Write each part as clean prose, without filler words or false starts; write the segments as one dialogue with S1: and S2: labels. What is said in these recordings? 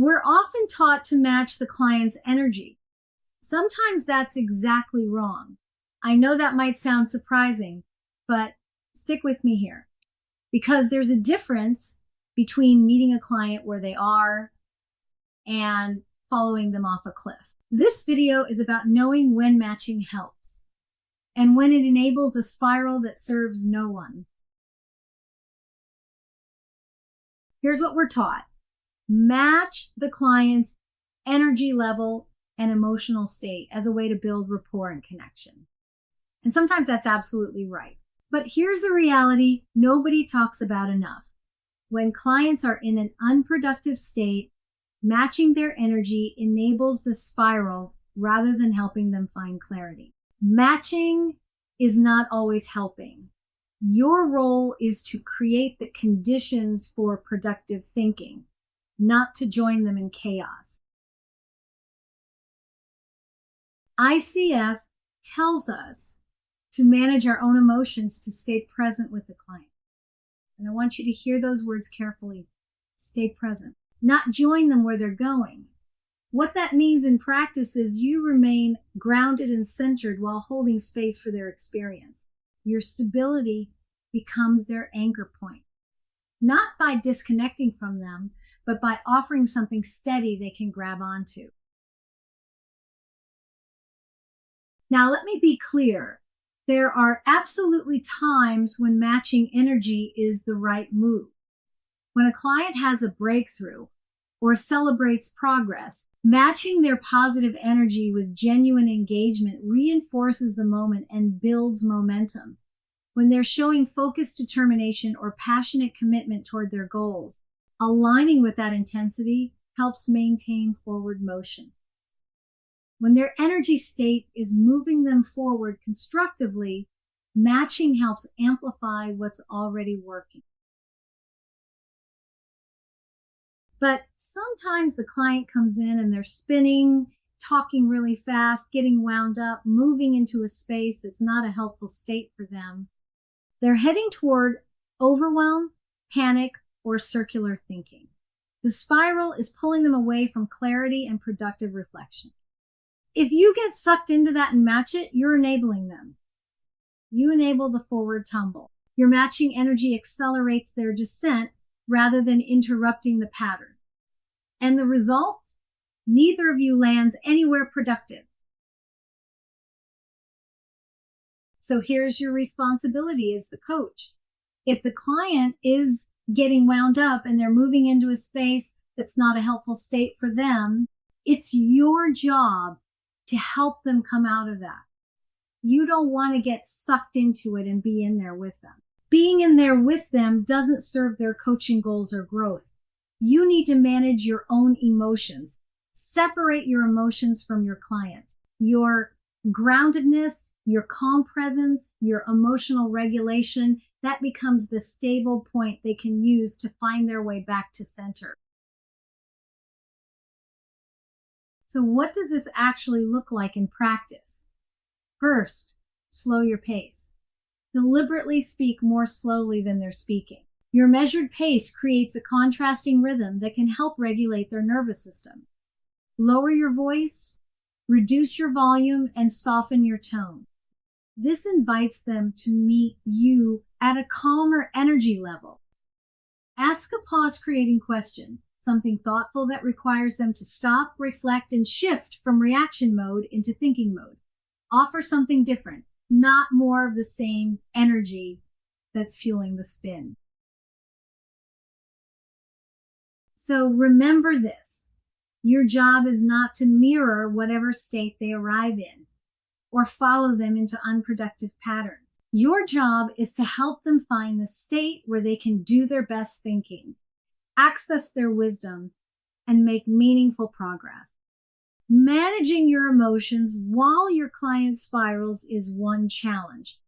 S1: We're often taught to match the client's energy. Sometimes that's exactly wrong. I know that might sound surprising, but stick with me here, because there's a difference between meeting a client where they are and following them off a cliff. This video is about knowing when matching helps and when it enables a spiral that serves no one. Here's what we're taught. Match the client's energy level and emotional state as a way to build rapport and connection. And sometimes that's absolutely right. But here's the reality nobody talks about enough. When clients are in an unproductive state, matching their energy enables the spiral rather than helping them find clarity. Matching is not always helping. Your role is to create the conditions for productive thinking, not to join them in chaos. ICF tells us to manage our own emotions to stay present with the client. And I want you to hear those words carefully. Stay present, not join them where they're going. What that means in practice is you remain grounded and centered while holding space for their experience. Your stability becomes their anchor point, not by disconnecting from them, but by offering something steady they can grab onto. Now, let me be clear. There are absolutely times when matching energy is the right move. When a client has a breakthrough or celebrates progress, matching their positive energy with genuine engagement reinforces the moment and builds momentum. When they're showing focused determination or passionate commitment toward their goals, aligning with that intensity helps maintain forward motion. When their energy state is moving them forward constructively, matching helps amplify what's already working. But sometimes the client comes in and they're spinning, talking really fast, getting wound up, moving into a space that's not a helpful state for them. They're heading toward overwhelm, panic, or circular thinking. The spiral is pulling them away from clarity and productive reflection. If you get sucked into that and match it, you're enabling them. You enable the forward tumble. Your matching energy accelerates their descent rather than interrupting the pattern. And the result? Neither of you lands anywhere productive. So here's your responsibility as the coach. If the client is getting wound up and they're moving into a space that's not a helpful state for them, it's your job to help them come out of that. You don't want to get sucked into it and be in there with them. Being in there with them doesn't serve their coaching goals or growth. You need to manage your own emotions. Separate your emotions from your clients. Your groundedness, your calm presence, your emotional regulation, that becomes the stable point they can use to find their way back to center. So what does this actually look like in practice? First, slow your pace. Deliberately speak more slowly than they're speaking. Your measured pace creates a contrasting rhythm that can help regulate their nervous system. Lower your voice, reduce your volume, and soften your tone. This invites them to meet you at a calmer energy level. Ask a pause-creating question, something thoughtful that requires them to stop, reflect, and shift from reaction mode into thinking mode. Offer something different, not more of the same energy that's fueling the spin. So remember this. Your job is not to mirror whatever state they arrive in or follow them into unproductive patterns. Your job is to help them find the state where they can do their best thinking, access their wisdom, and make meaningful progress. Managing your emotions while your client spirals is one challenge.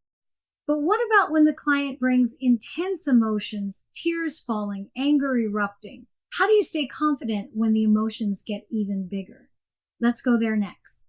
S1: But what about when the client brings intense emotions, tears falling, anger erupting? How do you stay confident when the emotions get even bigger? Let's go there next.